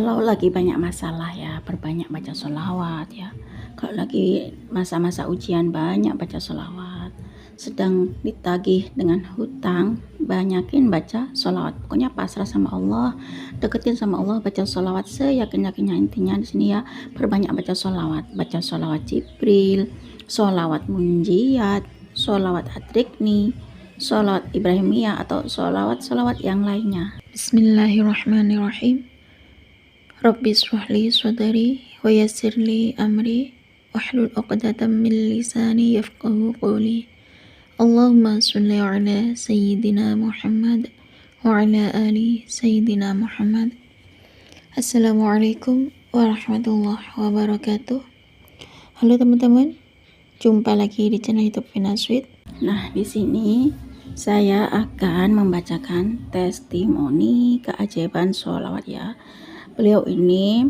Kalau lagi banyak masalah ya, perbanyak baca sholawat ya. Kalau lagi masa-masa ujian, banyak baca sholawat. Sedang ditagih dengan hutang, banyakin baca sholawat. Pokoknya pasrah sama Allah, deketin sama Allah, baca sholawat seyakin-yakinnya. Intinya di sini ya, perbanyak baca sholawat. Baca sholawat Jibril, sholawat Munjiat, sholawat Adrikni, sholawat Ibrahimiyah, atau sholawat-sholawat yang lainnya. Bismillahirrahmanirrahim. Rabbi shrahli sadri wa yassirli amri wahlul 'uqdatam min lisani yafqahu qawli. Allahumma shalli ala sayyidina Muhammad wa ala ali sayyidina Muhammad. Assalamualaikum warahmatullahi wabarakatuh. Halo teman-teman, jumpa lagi di channel YouTube Vina Sweet. Nah, di sini saya akan membacakan testimoni keajaiban sholawat ya. Beliau ini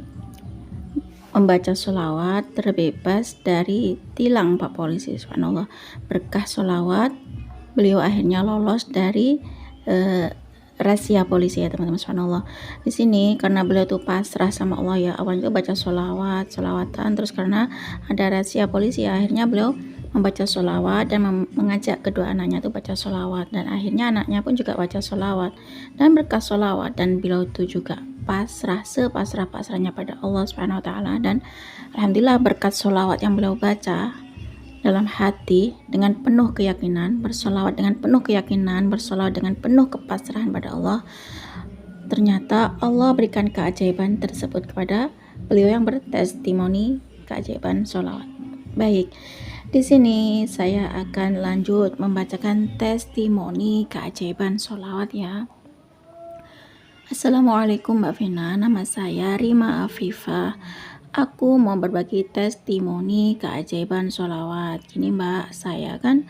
membaca sholawat terbebas dari tilang Pak Polisi. Subhanallah, berkah sholawat beliau akhirnya lolos dari rahasia polisi ya teman-teman. Subhanallah, di sini karena beliau tuh pasrah sama Allah ya, awalnya tuh baca sholawatan, terus karena ada rahasia polisi ya, akhirnya beliau membaca sholawat dan mengajak kedua anaknya tuh baca sholawat, dan akhirnya anaknya pun juga baca sholawat dan berkah sholawat, dan beliau tuh juga pasrah sepasrah-pasrahnya pada Allah Subhanahu wa taala. Dan alhamdulillah berkat sholawat yang beliau baca dalam hati dengan penuh keyakinan, bersolawat dengan penuh keyakinan, bersolawat dengan penuh kepasrahan pada Allah, ternyata Allah berikan keajaiban tersebut kepada beliau yang bertestimoni keajaiban sholawat. Baik, di sini saya akan lanjut membacakan testimoni keajaiban sholawat ya. Assalamualaikum Mbak Vina, nama saya Rima Afifah. Aku mau berbagi testimoni keajaiban sholawat. Gini Mbak, saya kan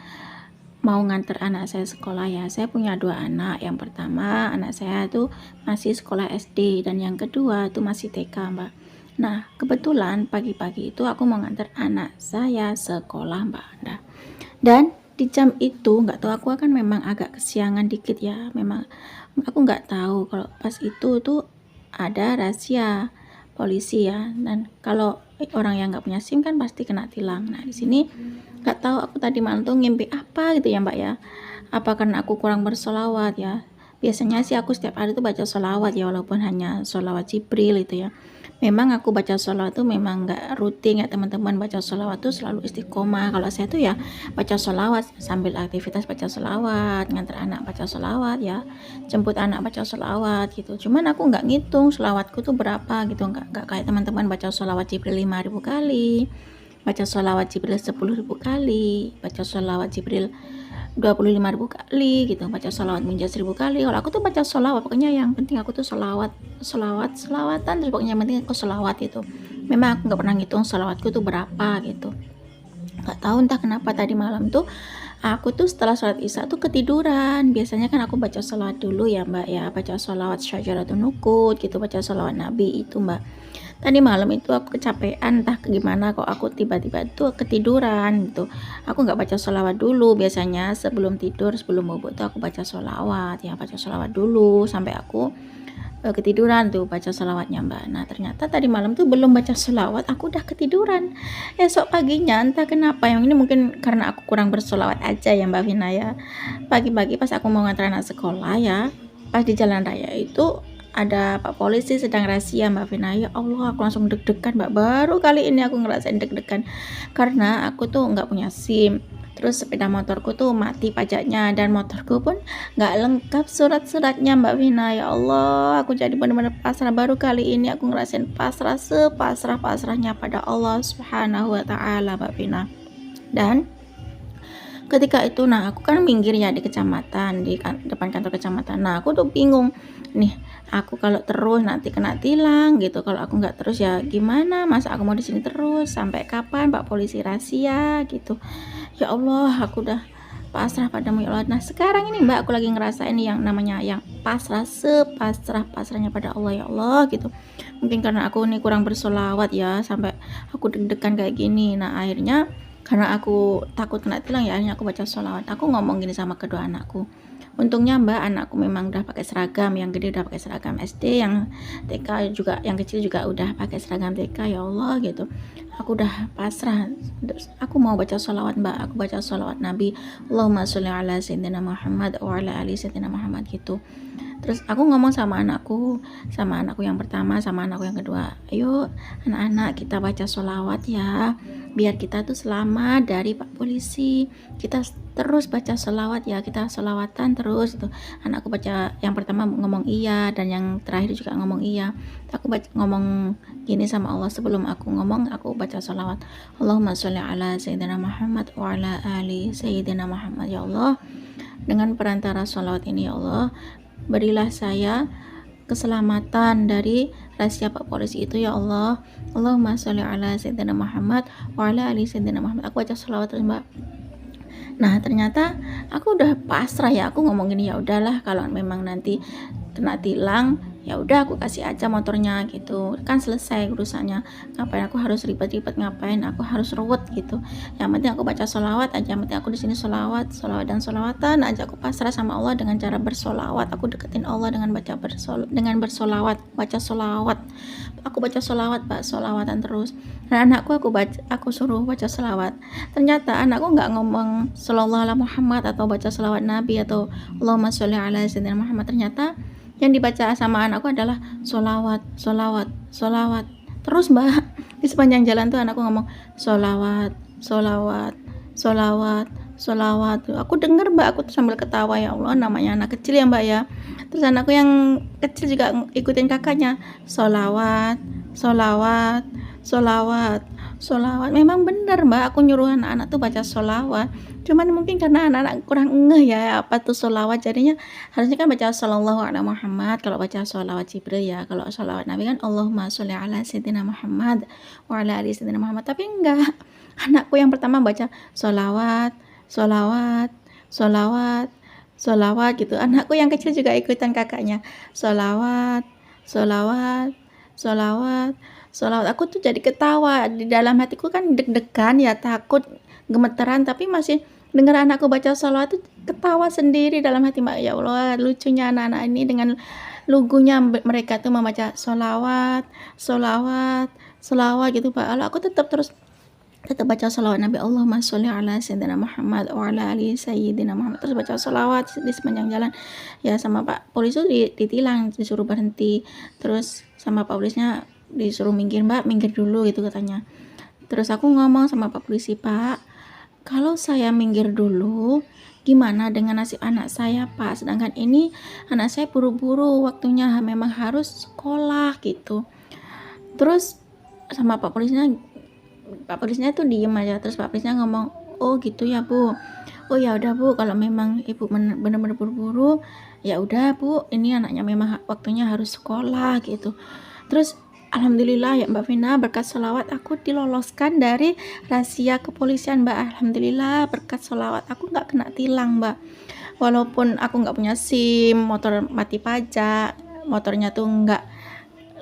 mau nganter anak saya sekolah ya. Saya punya 2 anak. Yang pertama anak saya tuh masih sekolah SD, dan yang kedua tuh masih TK Mbak. Nah, kebetulan pagi-pagi itu aku mau nganter anak saya sekolah Mbak. Nah, dan di jam itu nggak tahu, aku akan memang agak kesiangan dikit ya. Memang aku nggak tahu kalau pas itu tuh ada rahasia polisi ya, dan kalau orang yang nggak punya SIM kan pasti kena tilang. Nah, di sini nggak tahu aku tadi malam tuh ngimpi apa gitu ya Mbak ya. Apa karena aku kurang bersolawat ya? Biasanya sih aku setiap hari tuh baca solawat ya, walaupun hanya solawat Jibril itu ya. Memang aku baca sholawat tuh memang nggak rutin ya teman-teman. Baca sholawat tuh selalu istiqomah. Kalau saya tuh ya baca sholawat sambil aktivitas baca sholawat, nganter anak baca sholawat ya, jemput anak baca sholawat gitu. Cuman aku nggak ngitung sholawatku tuh berapa gitu, nggak kayak teman-teman baca sholawat Jibril 5.000 kali, baca sholawat Jibril 10.000 kali, baca sholawat Jibril 25.000 kali gitu, baca sholawat Munjiat 1000 kali. Kalau aku tuh baca sholawat, pokoknya yang penting aku tuh sholawatan, terus pokoknya yang penting aku sholawat itu. Memang aku nggak pernah ngitung sholawatku tuh berapa gitu. Nggak tahu entah kenapa tadi malam tuh aku tuh setelah sholat isya tuh ketiduran. Biasanya kan aku baca sholawat dulu ya Mbak ya, baca sholawat syajaratun nukut gitu, baca sholawat Nabi itu Mbak. Tadi malam itu aku kecapean, entah gimana kok aku tiba-tiba tuh ketiduran gitu. Aku nggak baca sholawat dulu. Biasanya sebelum tidur, sebelum bobo tuh aku baca sholawat ya, baca sholawat dulu sampai aku ketiduran tuh baca sholawatnya Mbak. Nah, ternyata tadi malam tuh belum baca sholawat aku udah ketiduran. Esok paginya entah kenapa, yang ini mungkin karena aku kurang bersolawat aja ya Mbak Vina ya. Pagi-pagi pas aku mau ngantar anak sekolah ya, pas di jalan raya itu ada Pak Polisi sedang razia Mbak Vina. Ya Allah, aku langsung deg-degan Mbak. Baru kali ini aku ngerasain deg-degan karena aku tuh nggak punya SIM. Terus sepeda motorku tuh mati pajaknya, dan motorku pun nggak lengkap surat-suratnya Mbak Vina. Ya Allah, aku jadi benar-benar pasrah. Baru kali ini aku ngerasain pasrah sepasrah-pasrahnya pada Allah Subhanahu wa taala Mbak Vina. Dan ketika itu nah aku kan minggir ya di kecamatan, di depan kantor kecamatan. Nah, aku tuh bingung nih, aku kalau terus nanti kena tilang gitu. Kalau aku nggak terus ya gimana, masa aku mau di sini terus sampai kapan Pak Polisi rahasia gitu. Ya Allah, aku udah pasrah padamu ya Allah. Nah, sekarang ini Mbak, aku lagi ngerasain yang namanya yang pasrah sepasrah-pasrahnya pada Allah ya Allah gitu. Mungkin karena aku nih kurang bersolawat ya, sampai aku deg-degan kayak gini. Nah, akhirnya karena aku takut kena tilang ya, akhirnya aku baca sholawat. Aku ngomong gini sama kedua anakku, Untungnya mbak anakku memang udah pakai seragam, yang gede udah pakai seragam SD, yang TK juga, yang kecil juga udah pakai seragam TK. Ya Allah gitu, aku udah pasrah. Terus aku mau baca sholawat mbak, aku baca sholawat Nabi, Allahumma sholli ala sayyidina Muhammad wa ala ali sayyidina Muhammad gitu. Terus aku ngomong sama anakku yang pertama, sama anakku yang kedua, ayo anak-anak kita baca sholawat ya, biar kita tuh selamat dari Pak Polisi. Kita terus baca sholawat ya, kita sholawatan terus itu. Anakku baca, yang pertama ngomong iya, dan yang terakhir juga ngomong iya. Aku ngomong gini sama Allah sebelum aku ngomong, aku baca sholawat, Allahumma sholli ala sayyidina Muhammad wa ala ali sayyidina Muhammad. Ya Allah, dengan perantara sholawat ini ya Allah, berilah saya keselamatan dari rahasia Pak Polisi itu ya Allah. Allahumma sholli ala sayyidina Muhammad wa ala ali sayyidina Muhammad. Aku baca sholawat terus mbak. Nah ternyata aku udah pasrah ya, aku ngomong gini, ya udahlah kalau memang nanti kena tilang ya udah aku kasih aja motornya gitu, kan selesai urusannya. Ngapain aku harus ribet-ribet, ngapain aku harus ruwet gitu. Yang penting aku baca sholawat aja, yang penting aku di sini sholawat dan sholawatan aja. Aku pasrah sama Allah dengan cara bersolawat. Aku deketin Allah dengan dengan bersolawat, baca sholawat. Aku baca sholawat mbak, sholawatan terus. Dan aku suruh baca sholawat. Ternyata anakku nggak ngomong Shallallahu alaihi Muhammad atau baca sholawat Nabi atau Allahumma sholli ala sayyidina Muhammad. Ternyata yang dibaca sama anakku adalah sholawat terus mbak. Di sepanjang jalan tuh anakku ngomong sholawat. Aku denger mbak, aku tuh sambil ketawa. Ya Allah, namanya anak kecil ya mbak ya. Terus anakku yang kecil juga ikutin kakaknya, sholawat. Memang bener mbak, aku nyuruh anak-anak tuh baca sholawat. Cuman mungkin karena anak-anak kurang ngeh ya apa tuh sholawat, jadinya harusnya kan baca sallallahu alaihi Muhammad. Kalau baca sholawat Jibril ya, kalau sholawat Nabi kan Allahumma sholli ala sayyidina Muhammad wa ala ali sayyidina Muhammad. Tapi enggak, anakku yang pertama baca sholawat gitu. Anakku yang kecil juga ikutan kakaknya, sholawat. Aku tuh jadi ketawa, di dalam hatiku kan deg-degan ya, takut, gemeteran, tapi masih dengar anakku baca sholawat tuh ketawa sendiri dalam hati mbak. Ya Allah, lucunya anak-anak ini dengan lugunya mereka tuh membaca sholawat gitu pak. Allah, aku tetap baca sholawat Nabi, Allahumma sholli ala sayyidina Muhammad wa ala ali sayyidina Muhammad. Terus baca sholawat di sepanjang jalan ya. Sama Pak Polisi ditilang, disuruh berhenti. Terus sama Pak Polisnya disuruh minggir mbak, minggir dulu gitu katanya. Terus aku ngomong sama Pak Polisi, Pak, kalau saya minggir dulu gimana dengan nasib anak saya Pak, sedangkan ini anak saya buru-buru, waktunya memang harus sekolah gitu. Terus sama Pak Polisnya tuh diem aja. Terus Pak Polisnya ngomong, oh gitu ya Bu, oh ya udah Bu, kalau memang Ibu benar-benar buru-buru ya udah Bu, ini anaknya memang waktunya harus sekolah gitu. Terus alhamdulillah ya Mbak Vina, berkat sholawat aku diloloskan dari rahasia kepolisian Mbak. Alhamdulillah berkat sholawat aku nggak kena tilang Mbak. Walaupun aku nggak punya SIM, motor mati pajak, motornya tuh nggak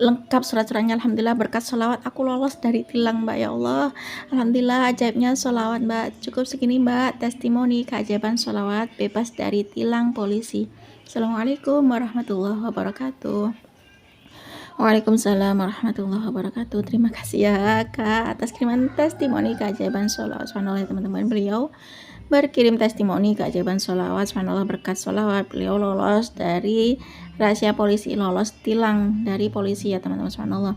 lengkap surat-suratnya. Alhamdulillah berkat sholawat aku lolos dari tilang Mbak. Ya Allah, alhamdulillah ajaibnya sholawat Mbak. Cukup segini Mbak, testimoni keajaiban sholawat bebas dari tilang polisi. Assalamualaikum warahmatullahi wabarakatuh. Waalaikumsalam warahmatullahi wabarakatuh. Terima kasih ya Kak atas kiriman testimoni keajaiban sholawat. Subhanallah ya teman-teman, beliau berkirim testimoni keajaiban sholawat. Subhanallah, berkat sholawat beliau lolos dari rahasia polisi, lolos tilang dari polisi ya teman-teman. Subhanallah.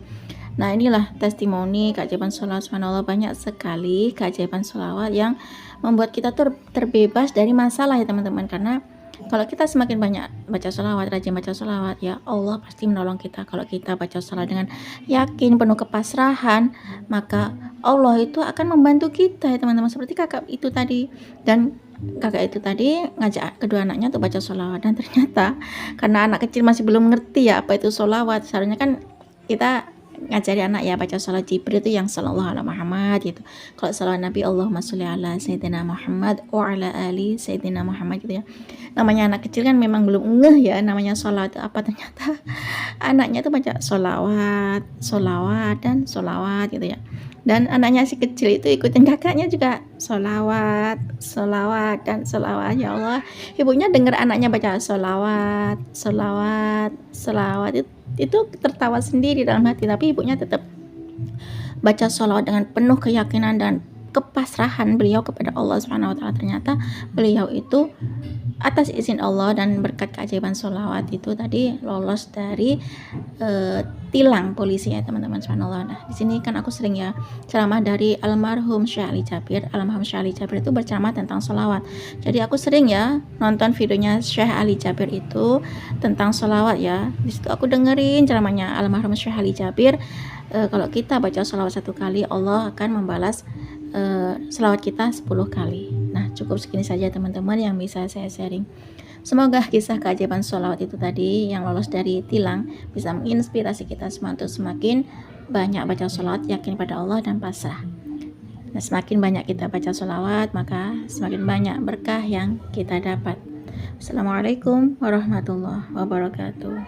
Nah inilah testimoni keajaiban sholawat. Subhanallah, banyak sekali keajaiban sholawat yang membuat kita terbebas dari masalah ya teman-teman. Karena kalau kita semakin banyak baca sholawat, rajin baca sholawat, ya Allah pasti menolong kita. Kalau kita baca sholawat dengan yakin, penuh kepasrahan, maka Allah itu akan membantu kita ya teman-teman. Seperti kakak itu tadi, dan kakak itu tadi ngajak kedua anaknya untuk baca sholawat. Dan ternyata karena anak kecil masih belum ngerti ya apa itu sholawat, seharusnya kan kita ngajari anak ya baca sholawat Jibril itu yang sallallahu ala Muhammad gitu. Kalau sholawat Nabi Allahumma sholli ala Sayyidina Muhammad wa ala ali Sayyidina Muhammad gitu ya. Namanya anak kecil kan memang belum ngeh ya namanya sholawat itu apa, ternyata anaknya tuh baca sholawat, sholawat dan sholawat gitu ya. Dan anaknya si kecil itu ikutin kakaknya juga sholawat, sholawat dan sholawat. Ya Allah, ibunya dengar anaknya baca sholawat, sholawat, sholawat itu tertawa sendiri dalam hati, tapi ibunya tetap baca sholawat dengan penuh keyakinan dan kepasrahan beliau kepada Allah Subhanahu wa taala. Ternyata beliau itu atas izin Allah dan berkat keajaiban sholawat itu tadi lolos dari tilang polisi ya teman-teman, subhanallah. Nah di sini kan aku sering ya ceramah dari almarhum Syekh Ali Jabir. Almarhum Syekh Ali Jabir itu berceramah tentang sholawat, jadi aku sering ya nonton videonya Syekh Ali Jabir itu tentang sholawat ya. Di situ aku dengerin ceramahnya almarhum Syekh Ali Jabir. Kalau kita baca sholawat 1 kali, Allah akan membalas selawat kita 10 kali. Nah cukup segini saja teman-teman yang bisa saya sharing. Semoga kisah keajaiban sholawat itu tadi yang lolos dari tilang bisa menginspirasi kita semua untuk semakin banyak baca sholawat, yakin pada Allah dan pasrah. Nah, semakin banyak kita baca sholawat, maka semakin banyak berkah yang kita dapat. Assalamualaikum warahmatullahi wabarakatuh.